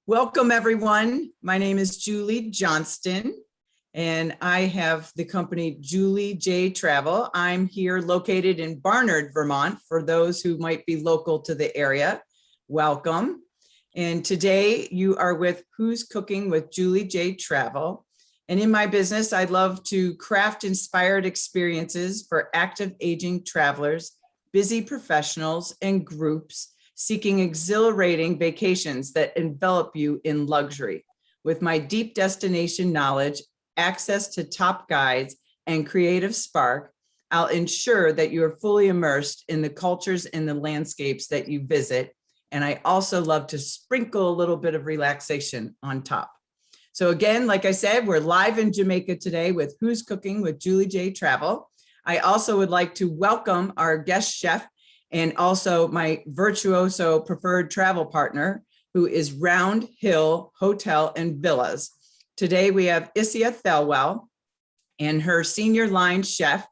Welcome, everyone. My name is Julie Johnston, and I have the company Julie J Travel. I'm here located in Barnard, Vermont, for those who might be local to the area. Welcome. And today you are with Who's Cooking with Julie J Travel. And in my business, I love to craft inspired experiences for active aging travelers, busy professionals, and groups seeking exhilarating vacations that envelop you in luxury. With my deep destination knowledge, access to top guides, and creative spark, I'll ensure that you are fully immersed in the cultures and the landscapes that you visit. And I also love to sprinkle a little bit of relaxation on top. So again, like I said, we're live in Jamaica today with Who's Cooking with Julie J Travel. I also would like to welcome our guest chef and also my Virtuoso preferred travel partner, who is Round Hill Hotel and Villas. Today we have Isia Thelwell and her senior line chef,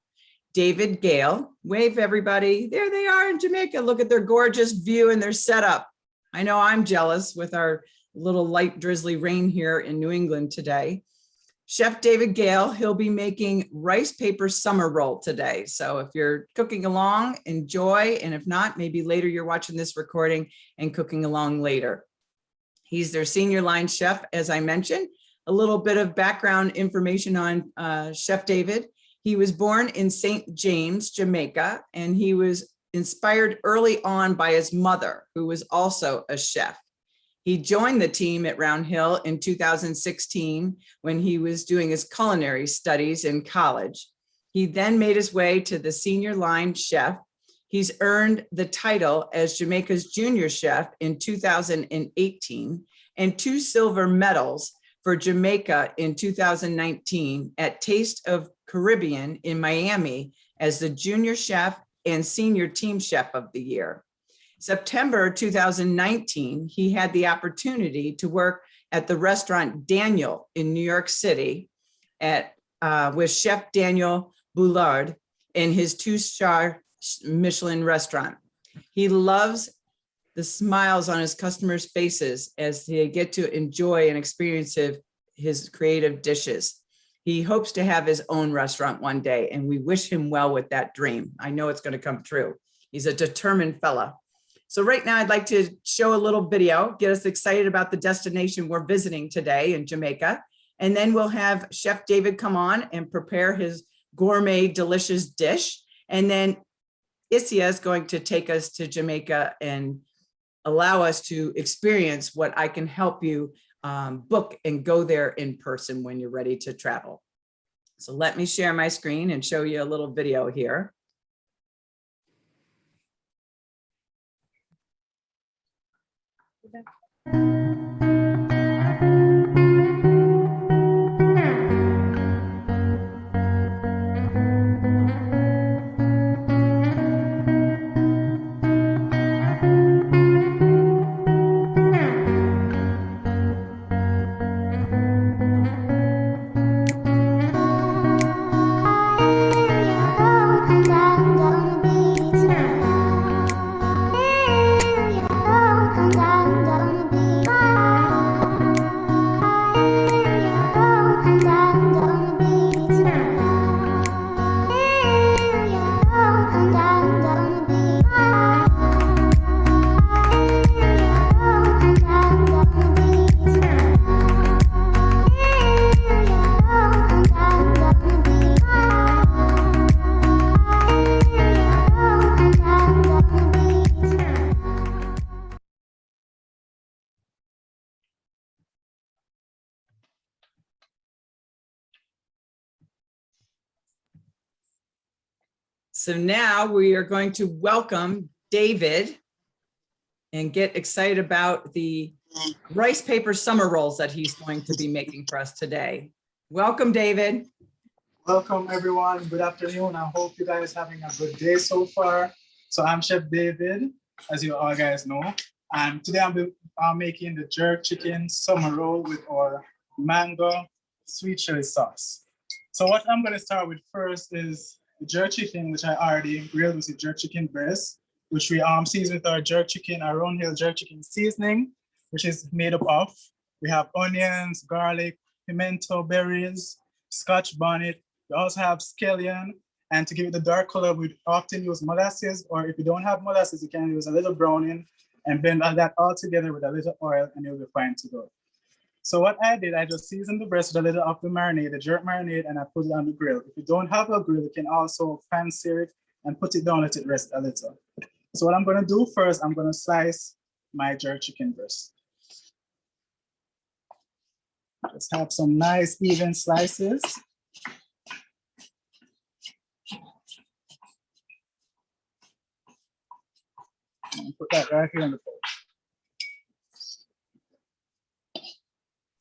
David Gayle. Wave, everybody. There they are in Jamaica. Look at their gorgeous view and their setup. I know I'm jealous with our little light drizzly rain here in New England today. Chef David Gayle, he'll be making rice paper summer roll today. So if you're cooking along, enjoy. And if not, maybe later you're watching this recording and cooking along later. He's their senior line chef, as I mentioned. A little bit of background information on Chef David. He was born in St. James, Jamaica, and he was inspired early on by his mother, who was also a chef. He joined the team at Round Hill in 2016 when he was doing his culinary studies in college. He then made his way to the senior line chef. He's earned the title as Jamaica's junior chef in 2018 and 2 silver medals for Jamaica in 2019 at Taste of Caribbean in Miami as the junior chef and senior team chef of the year. September 2019, he had the opportunity to work at the restaurant Daniel in New York City with Chef Daniel Boulard in his 2-star Michelin restaurant. He loves the smiles on his customers' faces as they get to enjoy and experience his creative dishes. He hopes to have his own restaurant one day, and we wish him well with that dream. I know it's going to come true. He's a determined fella. So right now I'd like to show a little video, get us excited about the destination we're visiting today in Jamaica. And then we'll have Chef David come on and prepare his gourmet delicious dish. And then Isia is going to take us to Jamaica and allow us to experience what I can help you book and go there in person when you're ready to travel. So let me share my screen and show you a little video here. So now we are going to welcome David and get excited about the rice paper summer rolls that he's going to be making for us today. Welcome, David. Welcome, everyone. Good afternoon. I hope you guys are having a good day so far. So I'm Chef David, as you all guys know. And today I'm making the jerk chicken summer roll with our mango sweet chili sauce. So what I'm going to start with first is the jerk chicken, which I already grilled with the jerk chicken breast, which we season with our jerk chicken, our Round Hill jerk chicken seasoning. which is made up of, we have onions, garlic, pimento berries, Scotch bonnet. We also have scallion. And to give it the dark color, we often use molasses, or if you don't have molasses, you can use a little browning and blend all that all together with a little oil and you'll be fine to go. So what I did, I just seasoned the breast with a little of the marinade, the jerk marinade, and I put it on the grill. If you don't have a grill, you can also pan sear it and put it down, let it rest a little. So what I'm gonna do first, I'm gonna slice my jerk chicken breast. Just have some nice even slices. And put that right here in the bowl.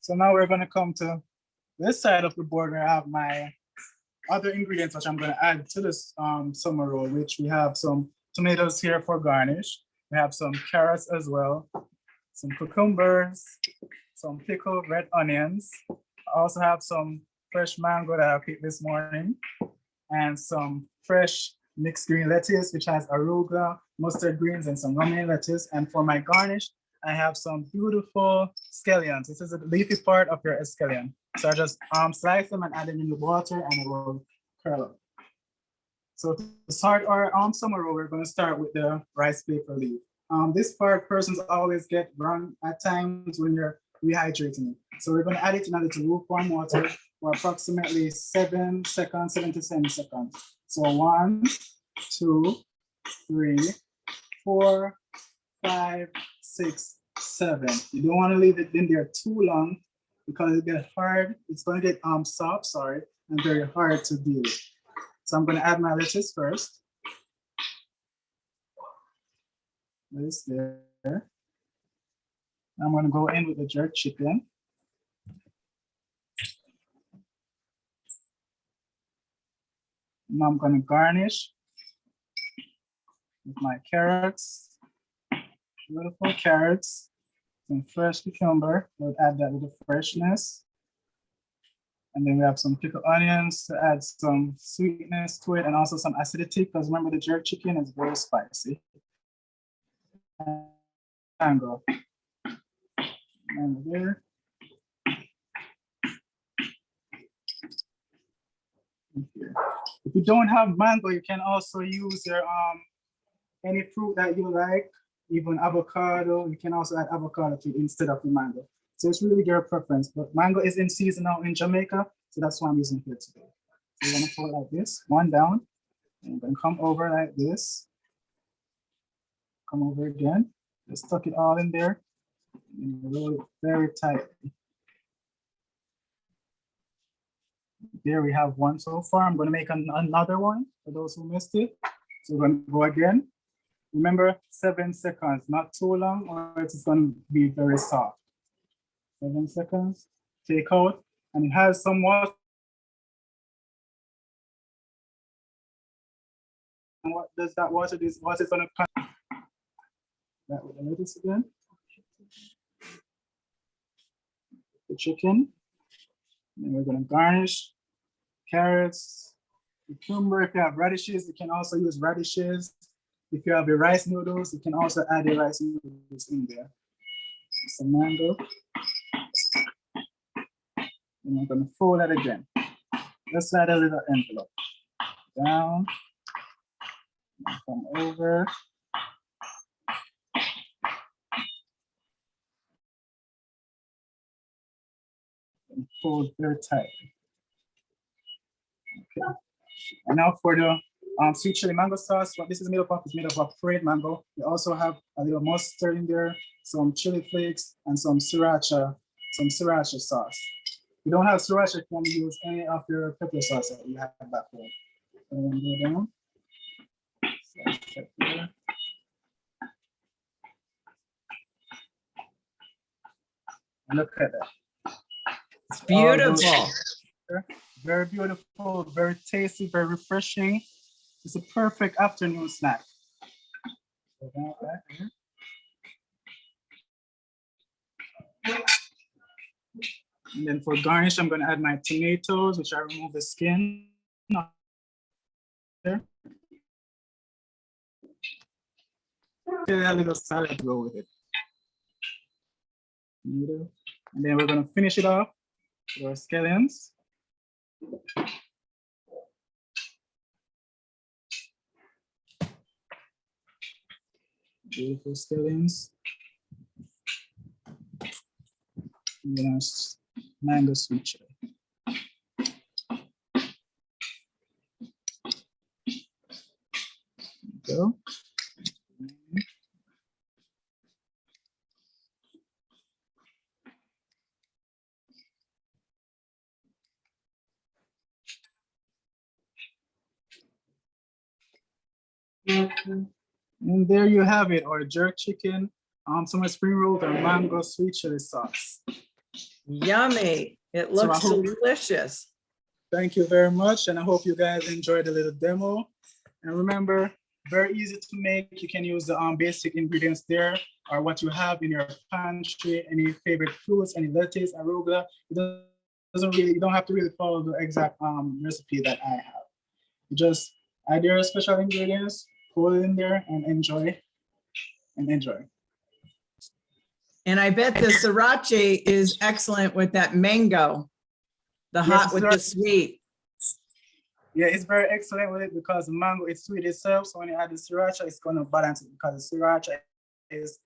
So now we're gonna come to this side of the board where I have my other ingredients, which I'm gonna add to this summer roll, which we have some tomatoes here for garnish. We have some carrots as well, some cucumbers, some pickled red onions. I also have some fresh mango that I picked this morning, and some fresh mixed green lettuce, which has arugula, mustard greens, and some romaine lettuce. And for my garnish, I have some beautiful scallions. This is a leafy part of your scallion. So I just slice them and add them in the water and it will curl up. So to start our summer roll, we're going to start with the rice paper leaf. This part persons always get wrong at times when you're rehydrating it. So we're going to add it in a little lukewarm water for approximately 7 seconds, 7 to 10 seconds. So 1, 2, 3, 4, 5, 6, 7. You don't want to leave it in there too long because it gets hard. It's going to get soft, sorry, and very hard to deal with. So I'm going to add my lettuce first. This there. I'm going to go in with the jerk chicken. Now I'm going to garnish with my carrots, beautiful carrots, some fresh cucumber. We'll add that with the freshness. And then we have some pickled onions to add some sweetness to it and also some acidity, because remember the jerk chicken is very spicy. Mango. Mango there. If you don't have mango, you can also use your any fruit that you like, even avocado. You can also add avocado to instead of the mango. So it's really your preference, but mango is in season now in Jamaica, so that's why I'm using here today. So you're gonna fold like this, one down, and then come over like this. Come over again, just tuck it all in there, and roll it very tight. There we have one so far. I'm gonna make another one for those who missed it. So we're gonna go again. Remember, 7 seconds, not too long, or it's gonna be very soft. 7 seconds, take out, and it has some water. And what does that water do? Water is gonna come. That with the lettuce again. The chicken. And we're gonna garnish carrots, cucumber. If you have radishes, you can also use radishes. If you have your rice noodles, you can also add your rice noodles in there. Some mango. And I'm gonna fold that again. Let's add a little envelope. Down, come over. And fold very tight. Okay. And now for the sweet chili mango sauce, what this is made up of is made up of fried mango. We also have a little mustard in there, some chili flakes, and some sriracha sauce. If you don't have sriracha, you can use any of your pepper sauce that you have back home. And then go down. And look at that. It's beautiful. Very beautiful, very tasty, very refreshing. It's a perfect afternoon snack. So down right here. And then for garnish, I'm going to add my tomatoes, which I remove the skin. There. A little salad to go with it. Middle. And then we're gonna finish it off with our scallions. Beautiful scallions. And then our mango sweet chili. Go. And there you have it, our jerk chicken, some spring rolls, and mango sweet chili sauce. Yummy. It So I looks hope- delicious. Thank you very much, and I hope you guys enjoyed the little demo. And remember, very easy to make. You can use the basic ingredients there, or what you have in your pantry, any favorite fruits, any lettuce, arugula. You don't have to really follow the exact recipe that I have. You just add your special ingredients, put it in there, and enjoy. And I bet the sriracha is excellent with that mango, the Yes, hot with the sriracha. sweet. Yeah, it's very excellent with it because the mango is sweet itself. So when you add the sriracha, it's going to balance it because the sriracha is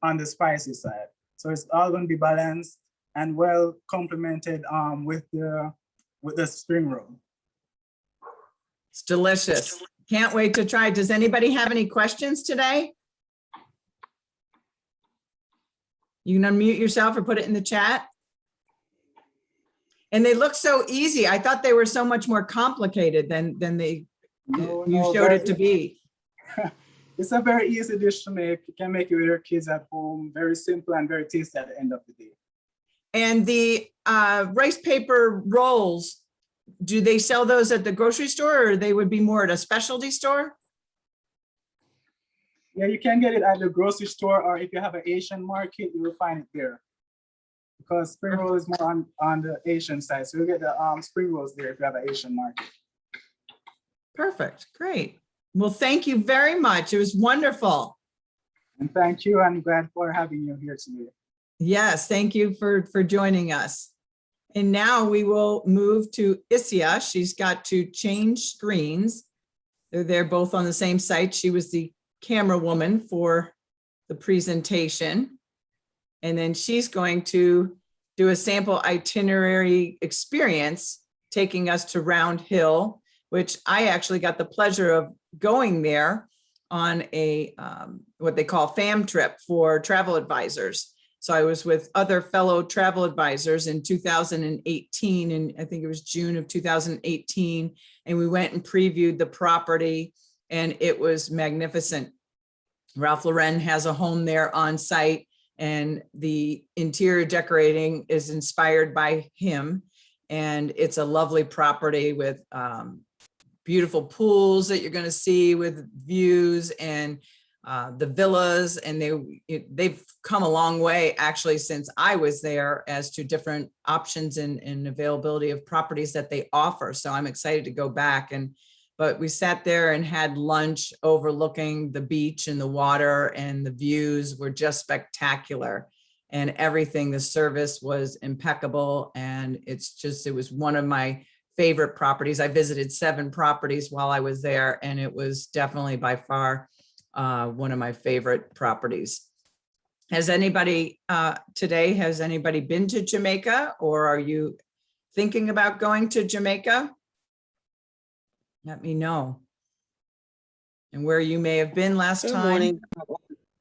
on the spicy side. So it's all going to be balanced and well complemented with the spring roll. It's delicious. Can't wait to try. Does anybody have any questions today? You can unmute yourself or put it in the chat. And they look so easy. I thought they were so much more complicated than you showed it to be. It's a very easy dish to make. You can make it with your kids at home. Very simple and very tasty at the end of the day. And the rice paper rolls, do they sell those at the grocery store or they would be more at a specialty store? Yeah, you can get it at the grocery store, or if you have an Asian market, you will find it there. Because spring roll is more on the Asian side. So you'll get the spring rolls there if you have an Asian market. Perfect, great. Well, thank you very much. It was wonderful. And thank you. I'm glad for having you here today. Yes, thank you for joining us. And now we will move to Isia. She's got to change screens. They're both on the same site. She was the camera woman for the presentation. And then she's going to do a sample itinerary experience, taking us to Round Hill, which I actually got the pleasure of going there on a what they call fam trip for travel advisors. So I was with other fellow travel advisors in 2018, and I think it was June of 2018, and we went and previewed the property, and it was magnificent. Ralph Lauren has a home there on site, and the interior decorating is inspired by him. And it's a lovely property with beautiful pools that you're going to see with views, and the villas, and they've come a long way actually since I was there as to different options and availability of properties that they offer. So I'm excited to go back. But we sat there and had lunch overlooking the beach and the water, and the views were just spectacular, and everything, the service was impeccable. And it was one of my favorite properties. I visited 7 properties while I was there, and it was definitely by far one of my favorite properties. Has anybody been to Jamaica, or are you thinking about going to Jamaica? Let me know. And where you may have been last time. Good morning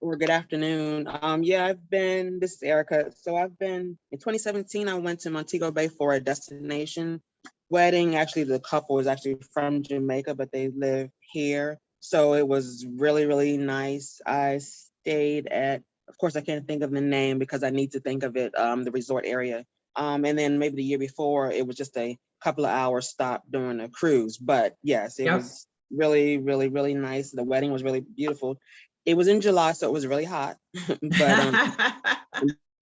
or good afternoon. Yeah, this is Erica. So I've been, in 2017, I went to Montego Bay for a destination wedding. Actually, the couple is actually from Jamaica, but they live here. So it was really, really nice. I stayed at, of course, I can't think of the name because I need to think of it, the resort area. And then maybe the year before, it was just a couple of hours stop during a cruise. But yes, it was really, really, really nice. The wedding was really beautiful. It was in July, so it was really hot, but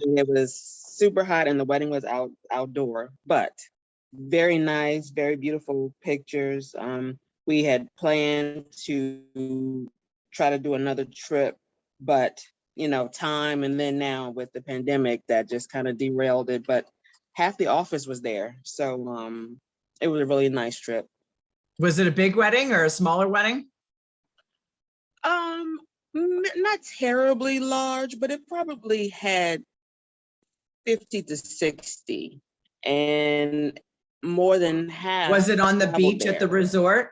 it was super hot, and the wedding was outdoor, but very nice, very beautiful pictures. We had planned to try to do another trip, but time. And then now with the pandemic, that just kind of derailed it. But half the office was there. So it was a really nice trip. Was it a big wedding or a smaller wedding? Not terribly large, but it probably had 50 to 60. And more than half. Was it on the traveled beach at the there. resort?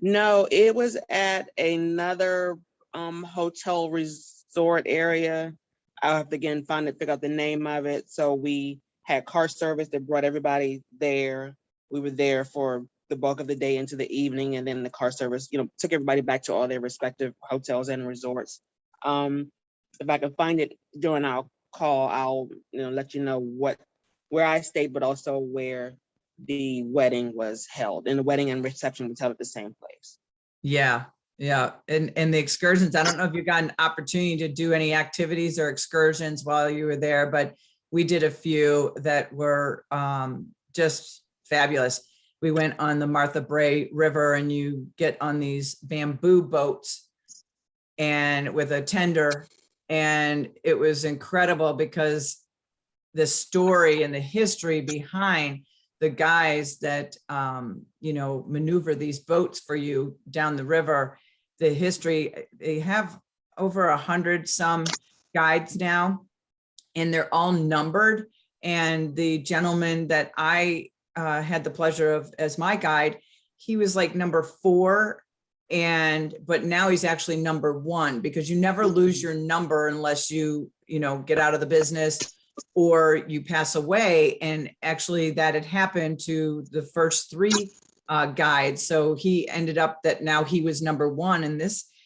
No, it was at another hotel resort area. I'll have to again figure out the name of it. So we had car service that brought everybody there. We were there for the bulk of the day into the evening, and then the car service, took everybody back to all their respective hotels and resorts. If I can find it during our call, I'll let you know where I stayed, but also where the wedding was held. And the wedding and reception was held at the same place. Yeah. And the excursions, I don't know if you got an opportunity to do any activities or excursions while you were there, but we did a few that were just fabulous. We went on the Martha Brae River, and you get on these bamboo boats and with a tender, and it was incredible because the story and the history behind the guys that maneuver these boats for you down the river, the history, they have over 100 some guides now, and they're all numbered. And the gentleman that I had the pleasure of as my guide, he was like number 4, but now he's actually number 1, because you never lose your number unless you get out of the business or you pass away. And actually that had happened to the first 3 guides. So he ended up that now he was number 1. And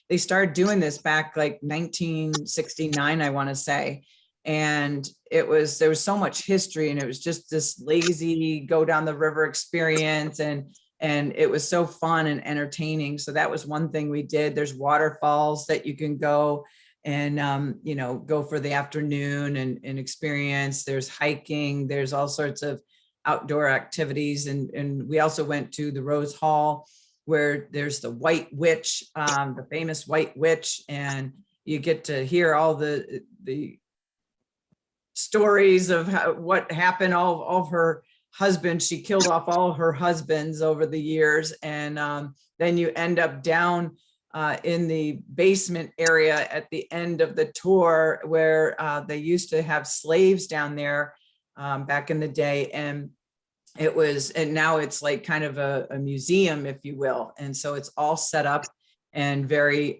they started doing this back like 1969, I want to say. And there was so much history, and it was just this lazy go down the river experience. And it was so fun and entertaining. So that was one thing we did. There's waterfalls that you can go and, go for the afternoon and experience. There's hiking, there's all sorts of outdoor activities. And we also went to the Rose Hall, where there's the White Witch, the famous White Witch. And you get to hear all the stories of what happened, all of her husbands. She killed off all of her husbands over the years. And then you end up down in the basement area at the end of the tour, where they used to have slaves down there back in the day. And now it's like kind of a museum, if you will. And so it's all set up and very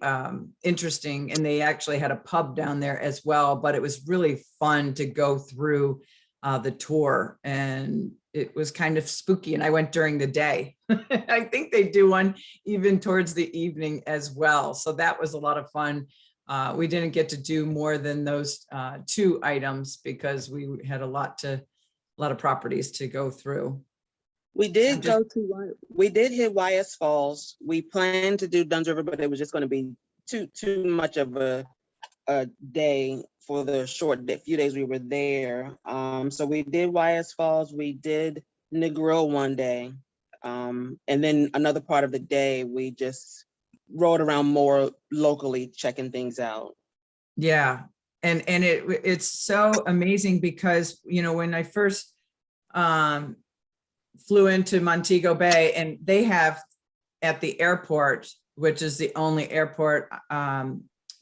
interesting. And they actually had a pub down there as well, but it was really fun to go through the tour, and it was kind of spooky. And I went during the day. I think they do one even towards the evening as well. So that was a lot of fun. We didn't get to do more than those 2 items because we had a lot of properties to go through. We did we did hit YS Falls. We planned to do Dunn's River, but it was just going to be too much of a day for the few days we were there. So we did YS Falls. We did Negril one day. And then another part of the day, we just rode around more locally, checking things out. Yeah. And it's so amazing because, when I first flew into Montego Bay, and they have at the airport, which is the only airport,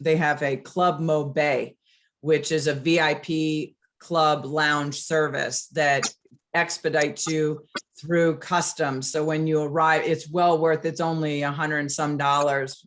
they have a Club Mo Bay, which is a VIP club lounge service that expedites you through customs. So when you arrive, it's well worth, it's only $100 and some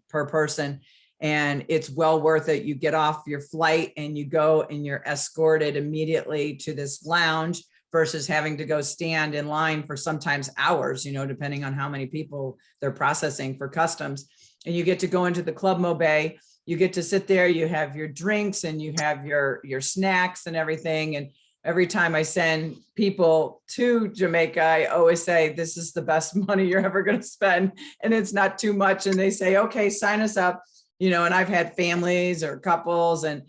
per person. And it's well worth it. You get off your flight and you go and you're escorted immediately to this lounge versus having to go stand in line for sometimes hours, depending on how many people they're processing for customs. And you get to go into the Club Mo Bay. You get to sit there, you have your drinks and you have your snacks and everything. And every time I send people to Jamaica, I always say, this is the best money you're ever going to spend. And it's not too much. And they say, okay, sign us up. And I've had families or couples and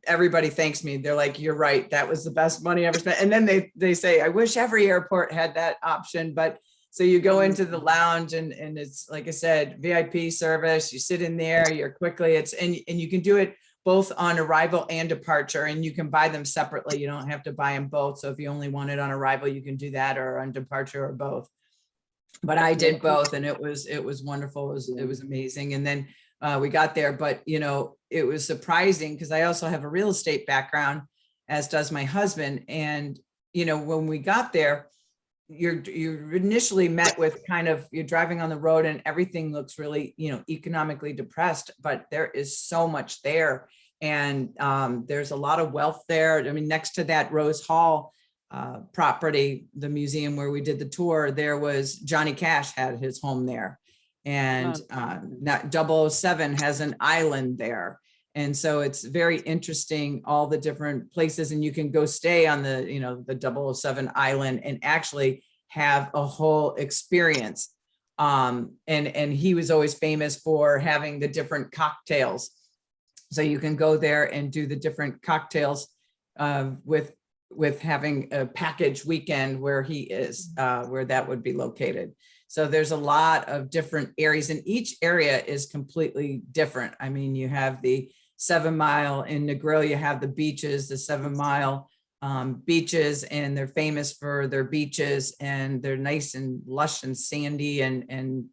everybody thanks me. They're like, you're right. That was the best money I ever spent. And then they say, I wish every airport had that option, but So you go into the lounge and it's, like I said, VIP service, you sit in there, you're quickly, and you can do it both on arrival and departure, and you can buy them separately. You don't have to buy them both. So if you only want it on arrival, you can do that, or on departure, or both. But I did both, and it was wonderful. It was amazing. And then we got there, but it was surprising because I also have a real estate background, as does my husband. And when we got there, you're initially met with you're driving on the road and everything looks really economically depressed, but there is so much there, and there's a lot of wealth there. I mean, next to that Rose Hall property, the museum where we did the tour, there was Johnny Cash had his home there, and not 007 has an island there. And so it's very interesting, all the different places, and you can go stay on the 007 island and actually have a whole experience. And he was always famous for having the different cocktails. So you can go there and do the different cocktails with having a package weekend where he is, where that would be located. So there's a lot of different areas, and each area is completely different. I mean, you have the 7 Mile in Negril, you have the beaches, the 7 Mile beaches, and they're famous for their beaches, and they're nice and lush and sandy, and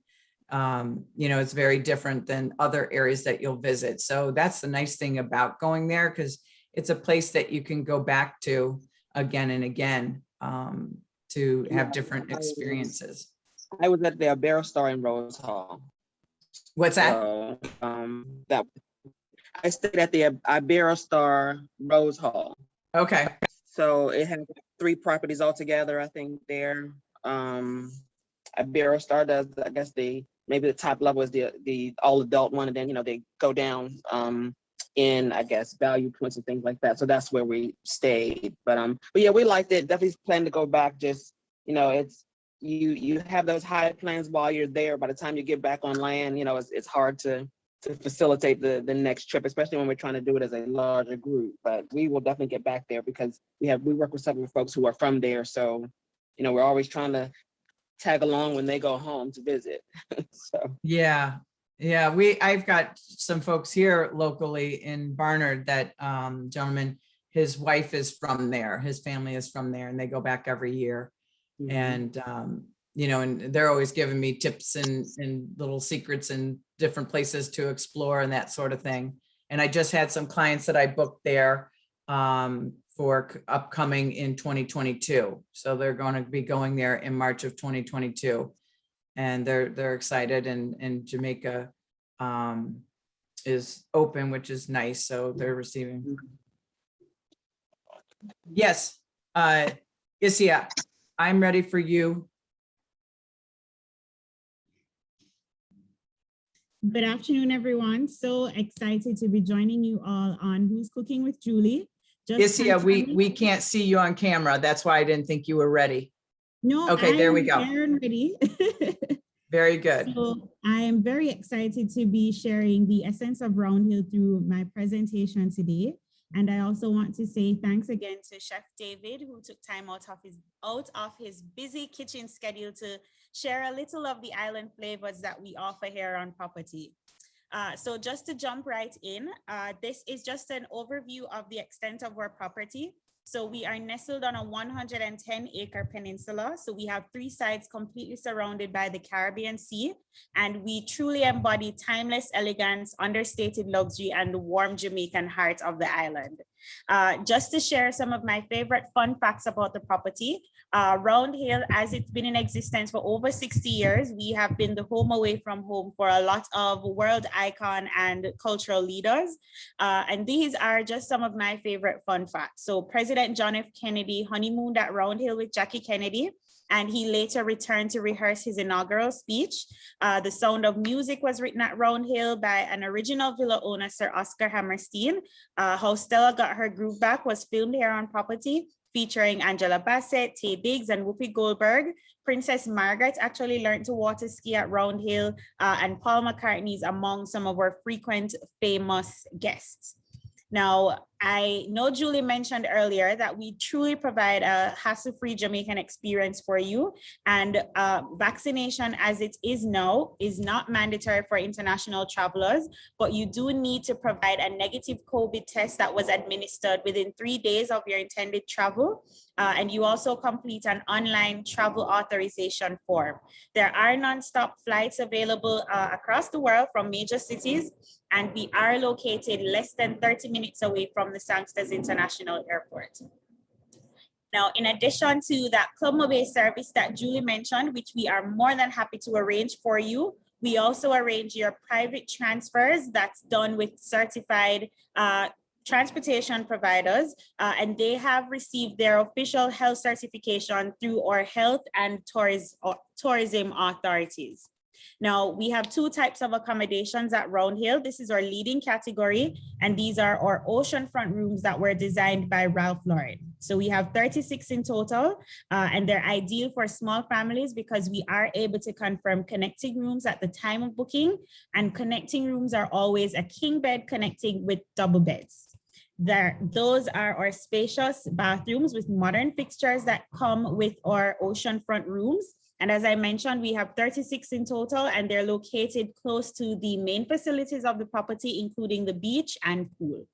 it's very different than other areas that you'll visit. So that's the nice thing about going there, because it's a place that you can go back to again and again to have different experiences. I was at the Iberostar in Rose Hall. What's that? So, I stayed at the Iberostar Rose Hall. Okay. So it had 3 properties altogether, I think there. Iberostar does, I guess maybe the top level is the all adult one, and then they go down in, I guess, value points and things like that. So that's where we stayed. But yeah, we liked it. Definitely plan to go back. Just it's you have those high plans while you're there. By the time you get back on land, it's hard to facilitate the next trip, especially when we're trying to do it as a larger group. But we will definitely get back there because we work with several folks who are from there. So, we're always trying to tag along when they go home to visit. So yeah. I've got some folks here locally in Barnard, that gentleman, his wife is from there, his family is from there, and they go back every year. Mm-hmm. And and they're always giving me tips and little secrets and different places to explore and that sort of thing. And I just had some clients that I booked there for upcoming in 2022. So they're going to be going there in March of 2022. And they're excited, and Jamaica is open, which is nice. So they're receiving. Yes, Isia, I'm ready for you. Good afternoon, everyone. So excited to be joining you all on Who's Cooking with Julie. Isia, we can't see you on camera. That's why I didn't think you were ready. No. Okay, there we go. I'm ready. Very good. So I am very excited to be sharing the essence of Round Hill through my presentation today. And I also want to say thanks again to Chef David, who took time out of his busy kitchen schedule to share a little of the island flavors that we offer here on property. So just to jump right in, this is just an overview of the extent of our property. So we are nestled on a 110-acre peninsula. So we have 3 sides completely surrounded by the Caribbean Sea, and we truly embody timeless elegance, understated luxury, and the warm Jamaican heart of the island. Just to share some of my favorite fun facts about the property, Round Hill, as it's been in existence for over 60 years, we have been the home away from home for a lot of world icon and cultural leaders. And these are just some of my favorite fun facts. So President John F. Kennedy honeymooned at Round Hill with Jackie Kennedy, and he later returned to rehearse his inaugural speech. The Sound of Music was written at Round Hill by an original villa owner, Sir Oscar Hammerstein. How Stella Got Her Groove Back was filmed here on property, featuring Angela Bassett, Tay Biggs, and Whoopi Goldberg. Princess Margaret actually learned to water ski at Round Hill, and Paul McCartney is among some of our frequent famous guests. Now, I know Julie mentioned earlier that we truly provide a hassle-free Jamaican experience for you, and vaccination as it is now is not mandatory for international travelers, but you do need to provide a negative COVID test that was administered within 3 days of your intended travel. And you also complete an online travel authorization form. There are non-stop flights available across the world from major cities, and we are located less than 30 minutes away from the Sangsters International Airport. Now, in addition to that Club Mobile service that Julie mentioned, which we are more than happy to arrange for you, we also arrange your private transfers that's done with certified transportation providers, and they have received their official health certification through our health and tourism authorities. Now, we have 2 types of accommodations at Round Hill. This is our leading category, and these are our oceanfront rooms that were designed by Ralph Lauren. So we have 36 in total, and they're ideal for small families because we are able to confirm connecting rooms at the time of booking, and connecting rooms are always a king bed connecting with double beds. Those are our spacious bathrooms with modern fixtures that come with our oceanfront rooms. And as I mentioned, we have 36 in total, and they're located close to the main facilities of the property, including the beach and pool.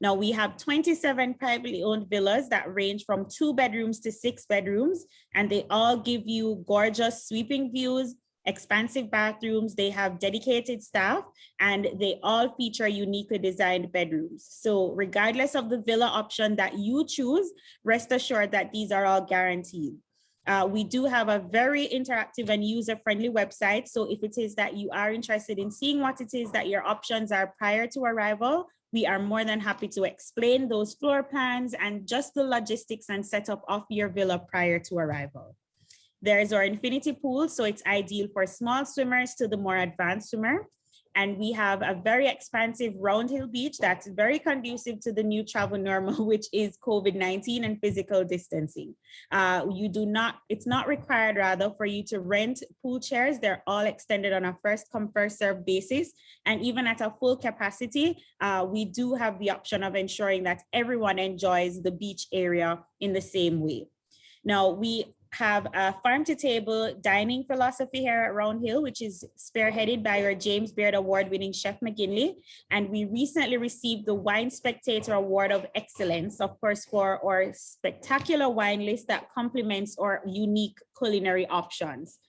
Now, we have 27 privately owned villas that range from 2 bedrooms to 6 bedrooms, and they all give you gorgeous sweeping views, expansive bathrooms. They have dedicated staff, and they all feature uniquely designed bedrooms. So regardless of the villa option that you choose, rest assured that these are all guaranteed. We do have a very interactive and user-friendly website. So if it is that you are interested in seeing what it is that your options are prior to arrival, we are more than happy to explain those floor plans and just the logistics and setup of your villa prior to arrival. There's our infinity pool, so it's ideal for small swimmers to the more advanced swimmer. And we have a very expansive Round Hill beach that's very conducive to the new travel normal, which is COVID-19 and physical distancing. It's not required rather for you to rent pool chairs. They're all extended on a first come first serve basis. And even at a full capacity, we do have the option of ensuring that everyone enjoys the beach area in the same way. Now, we have a farm to table dining philosophy here at Round Hill, which is spearheaded by our James Beard Award-winning Chef McGinley. And we recently received the Wine Spectator Award of Excellence, of course, for our spectacular wine list that complements our unique culinary options.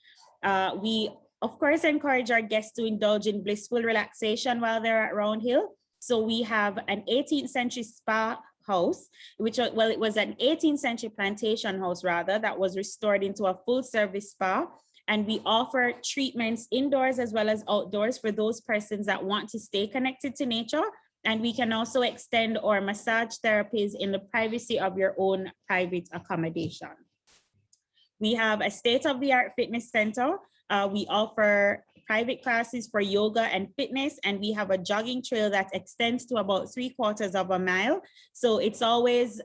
We, of course, encourage our guests to indulge in blissful relaxation while they're at Round Hill. So we have an 18th century spa house, which, well, it was an 18th century plantation house rather, that was restored into a full service spa. And we offer treatments indoors as well as outdoors for those persons that want to stay connected to nature. And we can also extend our massage therapies in the privacy of your own private accommodation. We have a state-of-the-art fitness center. We offer private classes for yoga and fitness, and we have a jogging trail that extends to about 3/4 of a mile. So it's always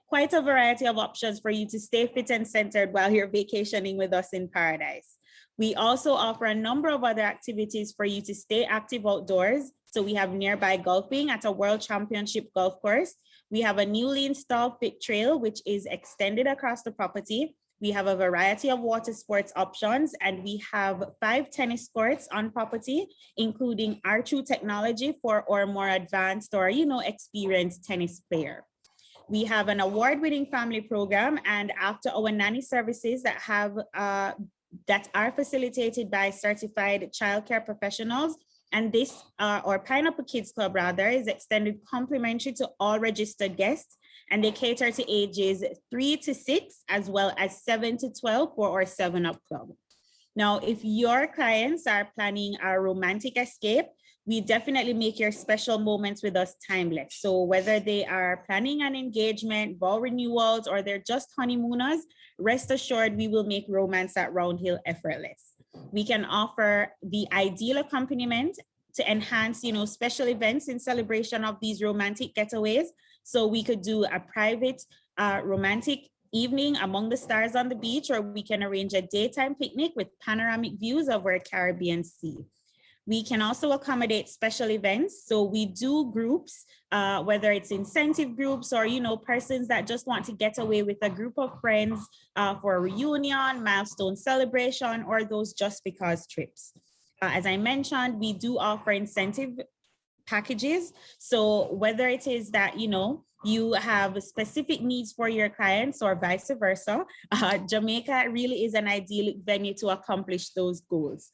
quite a variety of options for you to stay fit and centered while you're vacationing with us in paradise. We also offer a number of other activities for you to stay active outdoors. So we have nearby golfing at a World Championship golf course. We have a newly installed fit trail, which is extended across the property. We have a variety of water sports options, and we have 5 tennis courts on property, including R2 technology for our more advanced or, experienced tennis player. We have an award-winning family program and after our nanny services that are facilitated by certified childcare professionals. And this, or Pineapple Kids Club rather, is extended complimentary to all registered guests, and they cater to ages 3 to 6 as well as 7 to 12 for our 7-Up Club. Now, if your clients are planning a romantic escape, we definitely make your special moments with us timeless. So whether they are planning an engagement, vow renewals, or they're just honeymooners, rest assured we will make romance at Round Hill effortless. We can offer the ideal accompaniment to enhance, special events in celebration of these romantic getaways. So we could do a private romantic evening among the stars on the beach, or we can arrange a daytime picnic with panoramic views of our Caribbean Sea. We can also accommodate special events. So we do groups, whether it's incentive groups or, persons that just want to get away with a group of friends for a reunion, milestone celebration, or those just because trips. As I mentioned, we do offer incentive packages. So whether it is that, you have specific needs for your clients or vice versa, Jamaica really is an ideal venue to accomplish those goals.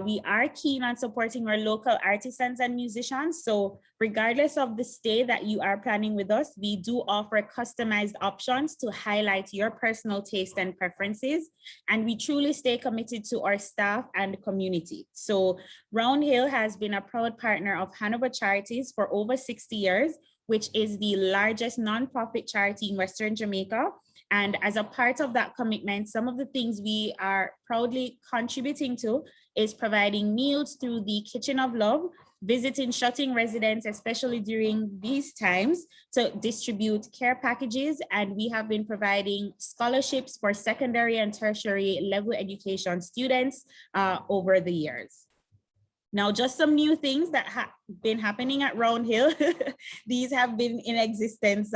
We are keen on supporting our local artisans and musicians. So regardless of the stay that you are planning with us, we do offer customized options to highlight your personal taste and preferences. And we truly stay committed to our staff and community. So Round Hill has been a proud partner of Hanover Charities for over 60 years, which is the largest nonprofit charity in Western Jamaica. And as a part of that commitment, some of the things we are proudly contributing to is providing meals through the Kitchen of Love, visiting shut-in residents, especially during these times, to distribute care packages. And we have been providing scholarships for secondary and tertiary level education students over the years. Now, just some new things that have been happening at Round Hill. These have been in existence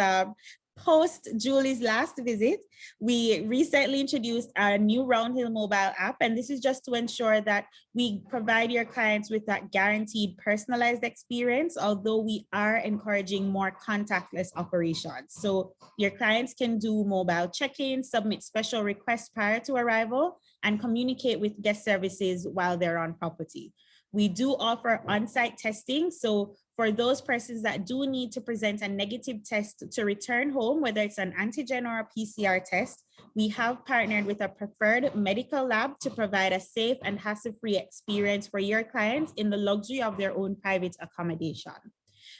post Julie's last visit. We recently introduced a new Round Hill mobile app, and this is just to ensure that we provide your clients with that guaranteed personalized experience, although we are encouraging more contactless operations. So your clients can do mobile check-in, submit special requests prior to arrival, and communicate with guest services while they're on property. We do offer on-site testing. So for those persons that do need to present a negative test to return home, whether it's an antigen or a PCR test, we have partnered with a preferred medical lab to provide a safe and hassle-free experience for your clients in the luxury of their own private accommodation.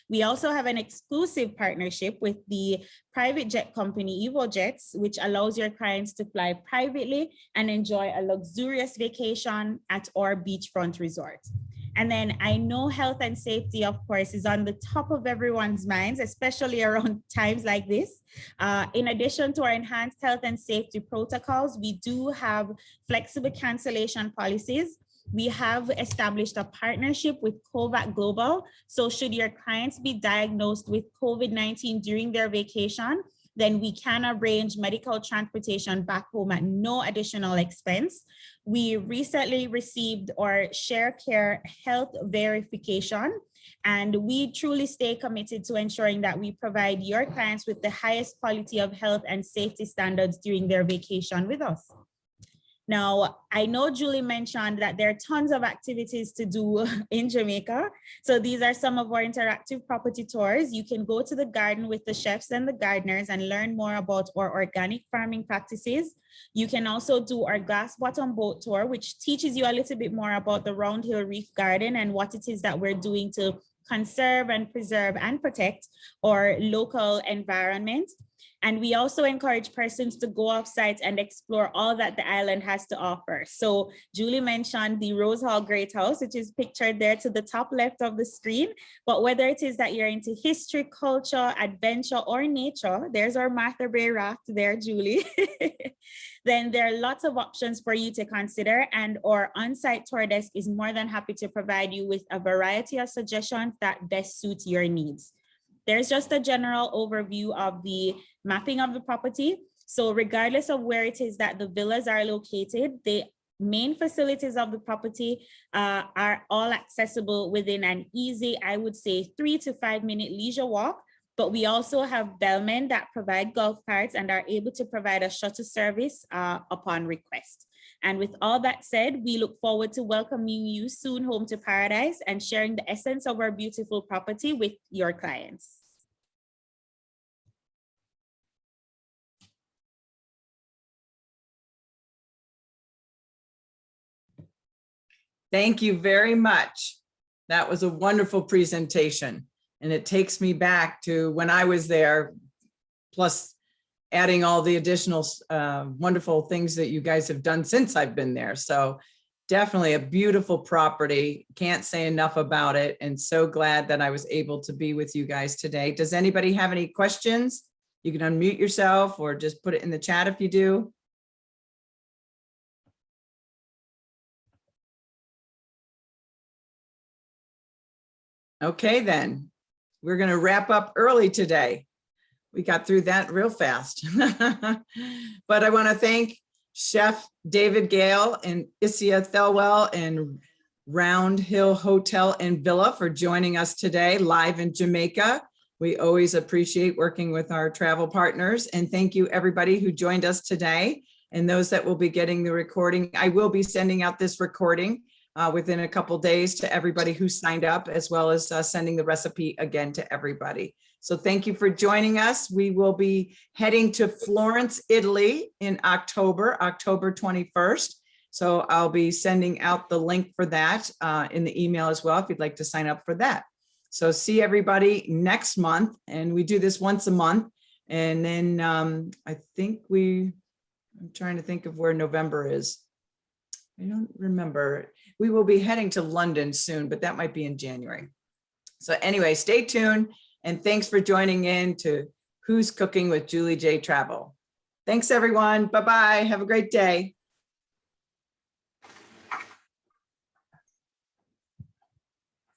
We also have an exclusive partnership with the private jet company EvoJets, which allows your clients to fly privately and enjoy a luxurious vacation at our beachfront resort. And then I know health and safety, of course, is on the top of everyone's minds, especially around times like this. In addition to our enhanced health and safety protocols, we do have flexible cancellation policies. We have established a partnership with COVAC Global. So should your clients be diagnosed with COVID-19 during their vacation, then we can arrange medical transportation back home at no additional expense. We recently received our Share Care health verification, and we truly stay committed to ensuring that we provide your clients with the highest quality of health and safety standards during their vacation with us. Now, I know Julie mentioned that there are tons of activities to do in Jamaica. So these are some of our interactive property tours. You can go to the garden with the chefs and the gardeners and learn more about our organic farming practices. You can also do our glass bottom boat tour, which teaches you a little bit more about the Round Hill Reef Garden and what it is that we're doing to conserve and preserve and protect our local environment. And we also encourage persons to go off-site and explore all that the island has to offer. So Julie mentioned the Rose Hall Great House, which is pictured there to the top left of the screen. But whether it is that you're into history, culture, adventure, or nature, there's our Martha Bay raft there, Julie. Then there are lots of options for you to consider, and our on-site tour desk is more than happy to provide you with a variety of suggestions that best suit your needs. There's just a general overview of the mapping of the property. So regardless of where it is that the villas are located, the main facilities of the property are all accessible within an easy, I would say, 3 to 5 minute leisure walk. But we also have bellmen that provide golf carts and are able to provide a shuttle service upon request. And with all that said, we look forward to welcoming you soon home to paradise and sharing the essence of our beautiful property with your clients. Thank you very much. That was a wonderful presentation. And it takes me back to when I was there, plus adding all the additional wonderful things that you guys have done since I've been there. So definitely a beautiful property. Can't say enough about it, and so glad that I was able to be with you guys today. Does anybody have any questions? You can unmute yourself or just put it in the chat if you do. Okay, then. We're going to wrap up early today. We got through that real fast. But I want to thank Chef David Gayle and Isia Thelwell and Round Hill Hotel and Villa for joining us today live in Jamaica. We always appreciate working with our travel partners. And thank you everybody who joined us today and those that will be getting the recording. I will be sending out this recording within a couple days to everybody who signed up, as well as sending the recipe again to everybody. So thank you for joining us. We will be heading to Florence, Italy in October 21st. So I'll be sending out the link for that in the email as well, if you'd like to sign up for that. So see everybody next month. And we do this once a month. And then I think I'm trying to think of where November is. I don't remember. We will be heading to London soon, but that might be in January. So anyway, stay tuned and thanks for joining in to Who's Cooking with Julie J. Travel. Thanks everyone. Bye-bye. Have a great day.